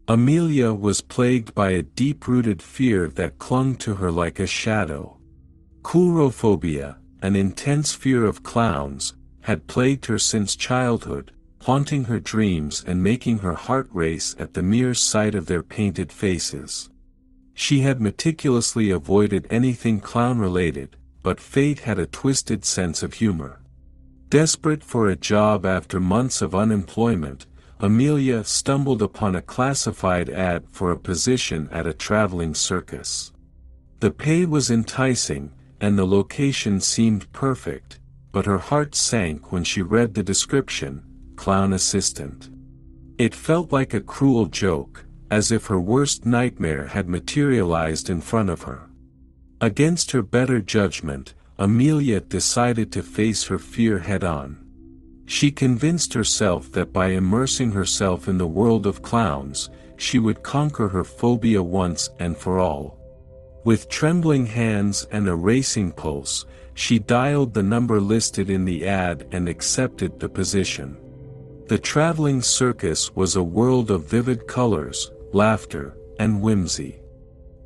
Amelia was plagued by a deep-rooted fear that clung to her like a shadow. Coulrophobia, an intense fear of clowns, had plagued her since childhood, haunting her dreams and making her heart race at the mere sight of their painted faces. She had meticulously avoided anything clown-related, but fate had a twisted sense of humor. Desperate for a job after months of unemployment, Amelia stumbled upon a classified ad for a position at a traveling circus. The pay was enticing, and the location seemed perfect, but her heart sank when she read the description, clown assistant. It felt like a cruel joke, as if her worst nightmare had materialized in front of her. Against her better judgment, Amelia decided to face her fear head-on. She convinced herself that by immersing herself in the world of clowns, she would conquer her phobia once and for all. With trembling hands and a racing pulse, she dialed the number listed in the ad and accepted the position. The traveling circus was a world of vivid colors, laughter, and whimsy.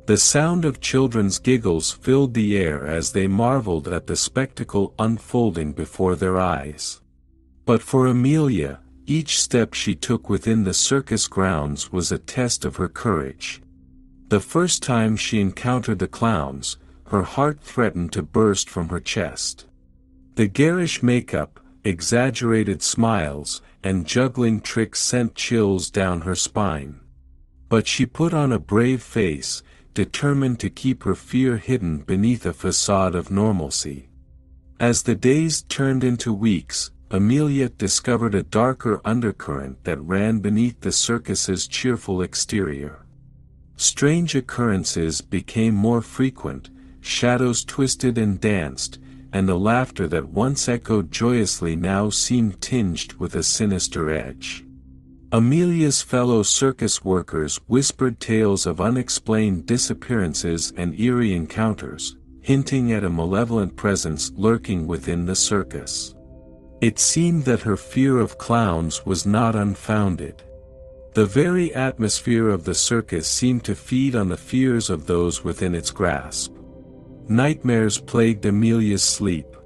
The sound of children's giggles filled the air as they marveled at the spectacle unfolding before their eyes. But for Amelia, each step she took within the circus grounds was a test of her courage. The first time she encountered the clowns, her heart threatened to burst from her chest. The garish makeup, exaggerated smiles, and juggling tricks sent chills down her spine. But she put on a brave face, determined to keep her fear hidden beneath a facade of normalcy. As the days turned into weeks, Amelia discovered a darker undercurrent that ran beneath the circus's cheerful exterior. Strange occurrences became more frequent, shadows twisted and danced, and the laughter that once echoed joyously now seemed tinged with a sinister edge. Amelia's fellow circus workers whispered tales of unexplained disappearances and eerie encounters, hinting at a malevolent presence lurking within the circus. It seemed that her fear of clowns was not unfounded. The very atmosphere of the circus seemed to feed on the fears of those within its grasp. Nightmares plagued Amelia's sleep.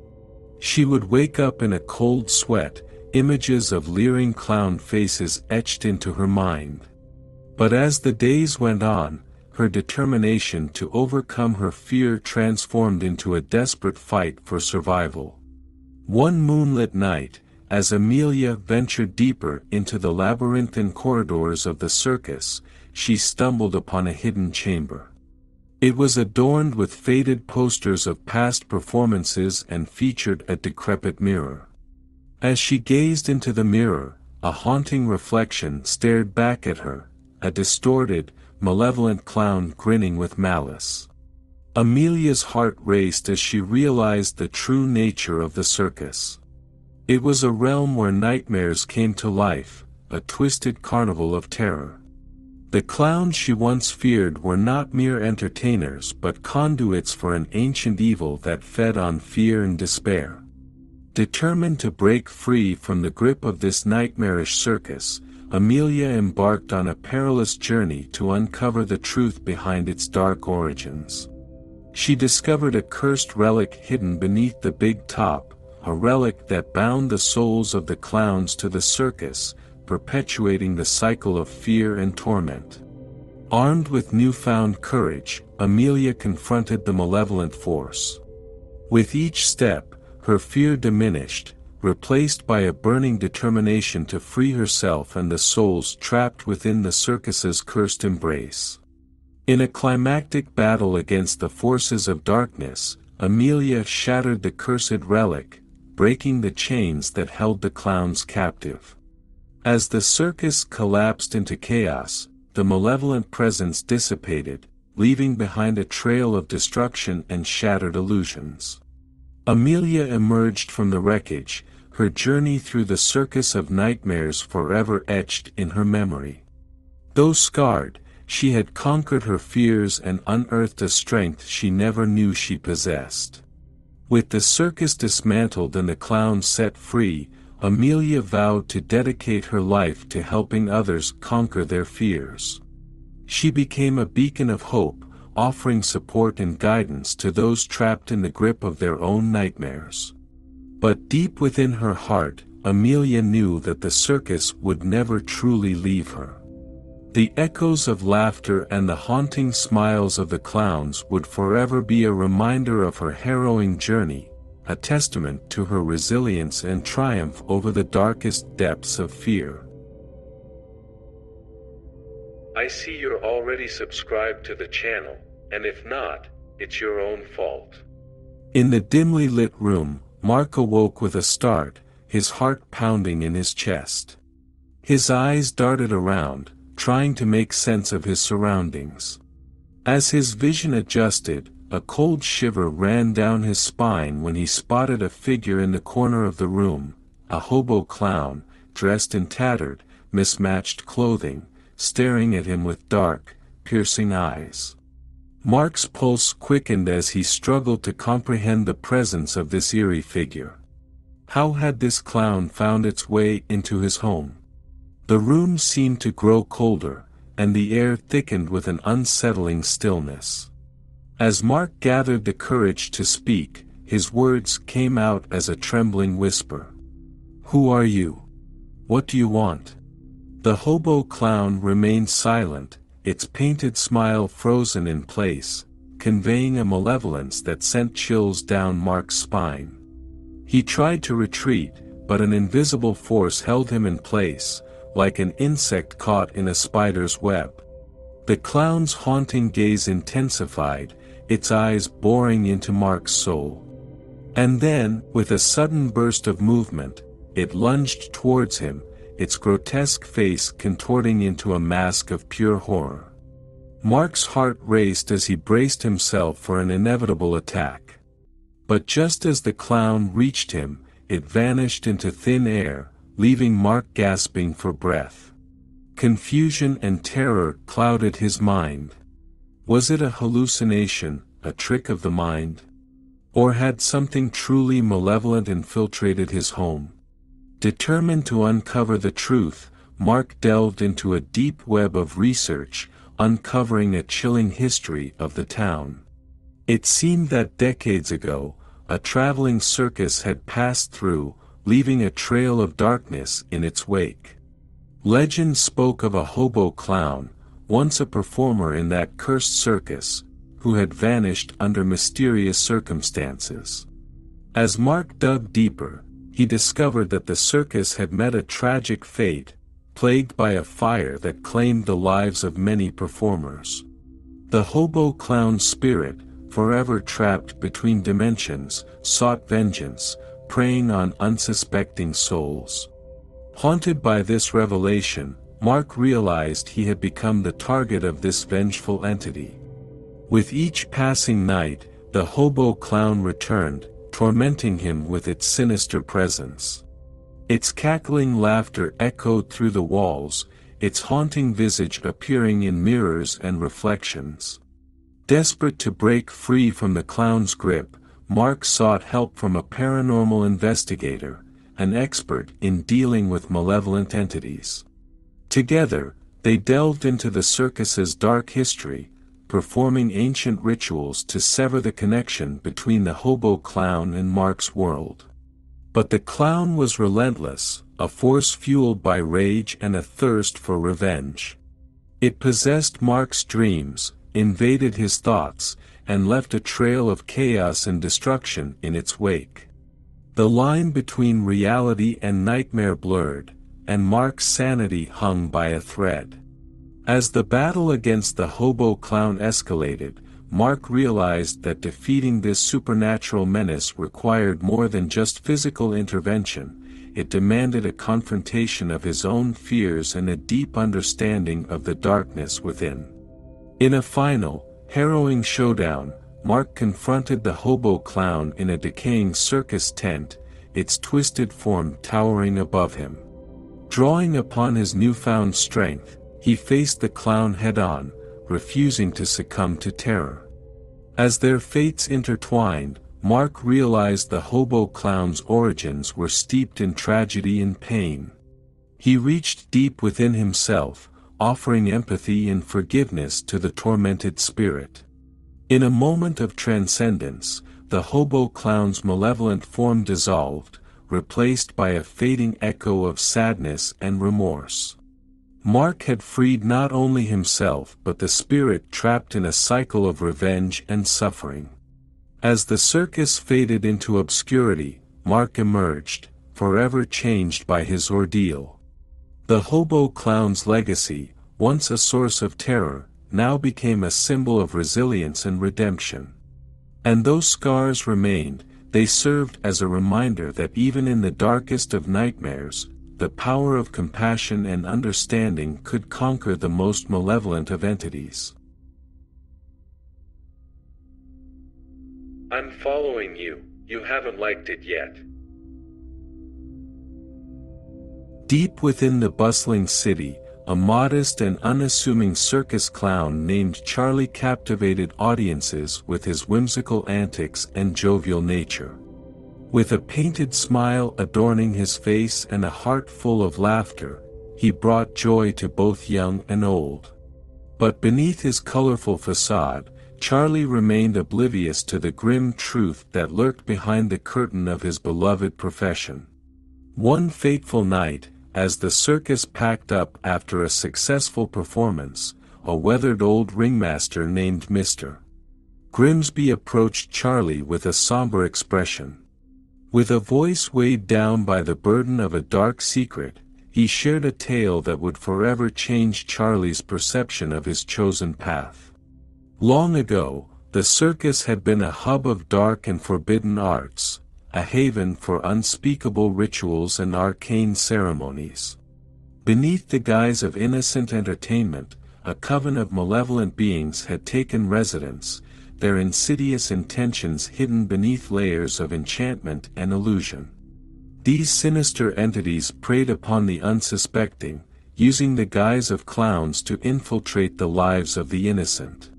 She would wake up in a cold sweat, images of leering clown faces etched into her mind. But as the days went on, her determination to overcome her fear transformed into a desperate fight for survival. One moonlit night, as Amelia ventured deeper into the labyrinthine corridors of the circus, she stumbled upon a hidden chamber. It was adorned with faded posters of past performances and featured a decrepit mirror. As she gazed into the mirror, a haunting reflection stared back at her, a distorted, malevolent clown grinning with malice. Amelia's heart raced as she realized the true nature of the circus. It was a realm where nightmares came to life, a twisted carnival of terror. The clowns she once feared were not mere entertainers but conduits for an ancient evil that fed on fear and despair. Determined to break free from the grip of this nightmarish circus, Amelia embarked on a perilous journey to uncover the truth behind its dark origins. She discovered a cursed relic hidden beneath the big top, a relic that bound the souls of the clowns to the circus, perpetuating the cycle of fear and torment. Armed with newfound courage, Amelia confronted the malevolent force. With each step, her fear diminished, replaced by a burning determination to free herself and the souls trapped within the circus's cursed embrace. In a climactic battle against the forces of darkness, Amelia shattered the cursed relic, breaking the chains that held the clowns captive. As the circus collapsed into chaos, the malevolent presence dissipated, leaving behind a trail of destruction and shattered illusions. Amelia emerged from the wreckage, her journey through the circus of nightmares forever etched in her memory. Though scarred, she had conquered her fears and unearthed a strength she never knew she possessed. With the circus dismantled and the clowns set free, Amelia vowed to dedicate her life to helping others conquer their fears. She became a beacon of hope, offering support and guidance to those trapped in the grip of their own nightmares. But deep within her heart, Amelia knew that the circus would never truly leave her. The echoes of laughter and the haunting smiles of the clowns would forever be a reminder of her harrowing journey, a testament to her resilience and triumph over the darkest depths of fear. I see you're already subscribed to the channel, and if not, it's your own fault. In the dimly lit room, Mark awoke with a start, his heart pounding in his chest. His eyes darted around, trying to make sense of his surroundings. As his vision adjusted, a cold shiver ran down his spine when he spotted a figure in the corner of the room, a hobo clown, dressed in tattered, mismatched clothing, staring at him with dark, piercing eyes. Mark's pulse quickened as he struggled to comprehend the presence of this eerie figure. How had this clown found its way into his home? The room seemed to grow colder, and the air thickened with an unsettling stillness. As Mark gathered the courage to speak, his words came out as a trembling whisper. "Who are you? What do you want?" The hobo clown remained silent, its painted smile frozen in place, conveying a malevolence that sent chills down Mark's spine. He tried to retreat, but an invisible force held him in place, like an insect caught in a spider's web. The clown's haunting gaze intensified, its eyes boring into Mark's soul. And then, with a sudden burst of movement, it lunged towards him, its grotesque face contorting into a mask of pure horror. Mark's heart raced as he braced himself for an inevitable attack. But just as the clown reached him, it vanished into thin air, leaving Mark gasping for breath. Confusion and terror clouded his mind. Was it a hallucination, a trick of the mind? Or had something truly malevolent infiltrated his home? Determined to uncover the truth, Mark delved into a deep web of research, uncovering a chilling history of the town. It seemed that decades ago, a traveling circus had passed through, leaving a trail of darkness in its wake. Legend spoke of a hobo clown, once a performer in that cursed circus, who had vanished under mysterious circumstances. As Mark dug deeper, he discovered that the circus had met a tragic fate, plagued by a fire that claimed the lives of many performers. The hobo clown's spirit, forever trapped between dimensions, sought vengeance, preying on unsuspecting souls. Haunted by this revelation, Mark realized he had become the target of this vengeful entity. With each passing night, the hobo clown returned, tormenting him with its sinister presence. Its cackling laughter echoed through the walls, its haunting visage appearing in mirrors and reflections. Desperate to break free from the clown's grip, Mark sought help from a paranormal investigator, an expert in dealing with malevolent entities. Together, they delved into the circus's dark history, performing ancient rituals to sever the connection between the hobo clown and Mark's world. But the clown was relentless, a force fueled by rage and a thirst for revenge. It possessed Mark's dreams, invaded his thoughts, and left a trail of chaos and destruction in its wake. The line between reality and nightmare blurred, and Mark's sanity hung by a thread. As the battle against the hobo clown escalated, Mark realized that defeating this supernatural menace required more than just physical intervention. It demanded a confrontation of his own fears and a deep understanding of the darkness within. In a final, harrowing showdown, Mark confronted the hobo clown in a decaying circus tent, its twisted form towering above him. Drawing upon his newfound strength, he faced the clown head-on, refusing to succumb to terror. As their fates intertwined, Mark realized the hobo clown's origins were steeped in tragedy and pain. He reached deep within himself, offering empathy and forgiveness to the tormented spirit. In a moment of transcendence, the hobo clown's malevolent form dissolved, replaced by a fading echo of sadness and remorse. Mark had freed not only himself but the spirit trapped in a cycle of revenge and suffering. As the circus faded into obscurity, Mark emerged, forever changed by his ordeal. The hobo clown's legacy, once a source of terror, now became a symbol of resilience and redemption. And though scars remained, they served as a reminder that even in the darkest of nightmares, the power of compassion and understanding could conquer the most malevolent of entities. I'm following you, you haven't liked it yet. Deep within the bustling city, a modest and unassuming circus clown named Charlie captivated audiences with his whimsical antics and jovial nature. With a painted smile adorning his face and a heart full of laughter, he brought joy to both young and old. But beneath his colorful facade, Charlie remained oblivious to the grim truth that lurked behind the curtain of his beloved profession. One fateful night, as the circus packed up after a successful performance, a weathered old ringmaster named Mr. Grimsby approached Charlie with a somber expression. With a voice weighed down by the burden of a dark secret, he shared a tale that would forever change Charlie's perception of his chosen path. Long ago, the circus had been a hub of dark and forbidden arts, a haven for unspeakable rituals and arcane ceremonies. Beneath the guise of innocent entertainment, a coven of malevolent beings had taken residence, their insidious intentions hidden beneath layers of enchantment and illusion. These sinister entities preyed upon the unsuspecting, using the guise of clowns to infiltrate the lives of the innocent.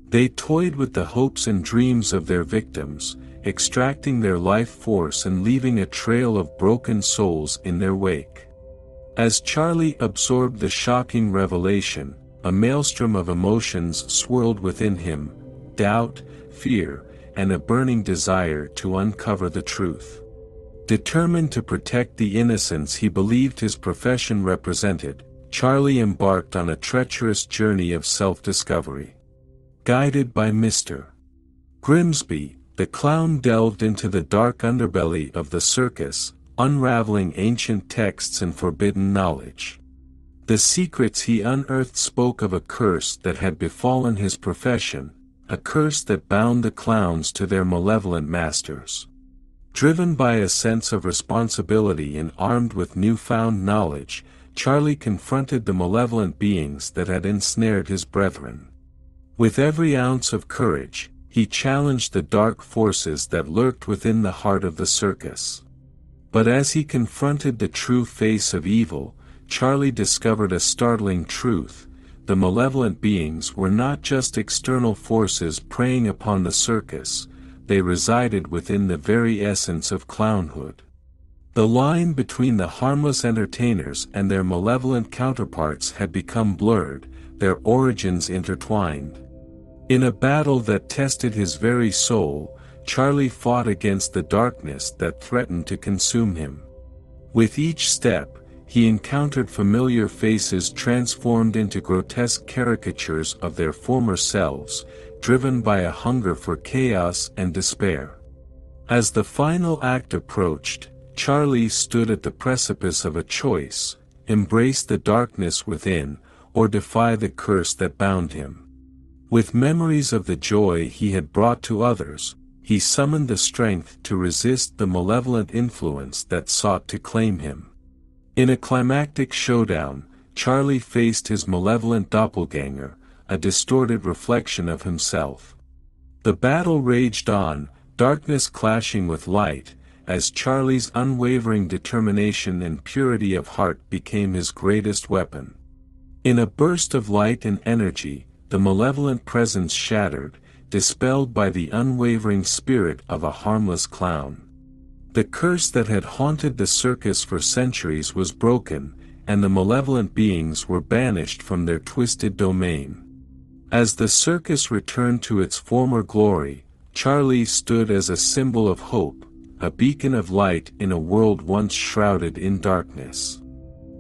They toyed with the hopes and dreams of their victims, extracting their life force and leaving a trail of broken souls in their wake. As Charlie absorbed the shocking revelation, a maelstrom of emotions swirled within him: doubt, fear, and a burning desire to uncover the truth. Determined to protect the innocence he believed his profession represented, Charlie embarked on a treacherous journey of self-discovery. Guided by Mr. Grimsby, the clown delved into the dark underbelly of the circus, unraveling ancient texts and forbidden knowledge. The secrets he unearthed spoke of a curse that had befallen his profession, a curse that bound the clowns to their malevolent masters. Driven by a sense of responsibility and armed with newfound knowledge, Charlie confronted the malevolent beings that had ensnared his brethren. With every ounce of courage, he challenged the dark forces that lurked within the heart of the circus. But as he confronted the true face of evil, Charlie discovered a startling truth: the malevolent beings were not just external forces preying upon the circus, they resided within the very essence of clownhood. The line between the harmless entertainers and their malevolent counterparts had become blurred, their origins intertwined. In a battle that tested his very soul, Charlie fought against the darkness that threatened to consume him. With each step, he encountered familiar faces transformed into grotesque caricatures of their former selves, driven by a hunger for chaos and despair. As the final act approached, Charlie stood at the precipice of a choice: embrace the darkness within, or defy the curse that bound him. With memories of the joy he had brought to others, he summoned the strength to resist the malevolent influence that sought to claim him. In a climactic showdown, Charlie faced his malevolent doppelganger, a distorted reflection of himself. The battle raged on, darkness clashing with light, as Charlie's unwavering determination and purity of heart became his greatest weapon. In a burst of light and energy, the malevolent presence shattered, dispelled by the unwavering spirit of a harmless clown. The curse that had haunted the circus for centuries was broken, and the malevolent beings were banished from their twisted domain. As the circus returned to its former glory, Charlie stood as a symbol of hope, a beacon of light in a world once shrouded in darkness.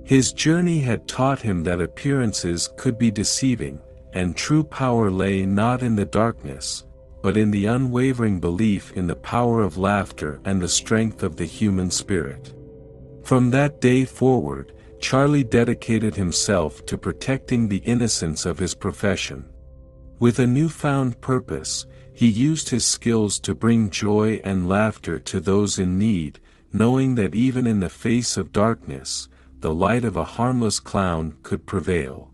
His journey had taught him that appearances could be deceiving, and true power lay not in the darkness, but in the unwavering belief in the power of laughter and the strength of the human spirit. From that day forward, Charlie dedicated himself to protecting the innocence of his profession. With a newfound purpose, he used his skills to bring joy and laughter to those in need, knowing that even in the face of darkness, the light of a harmless clown could prevail.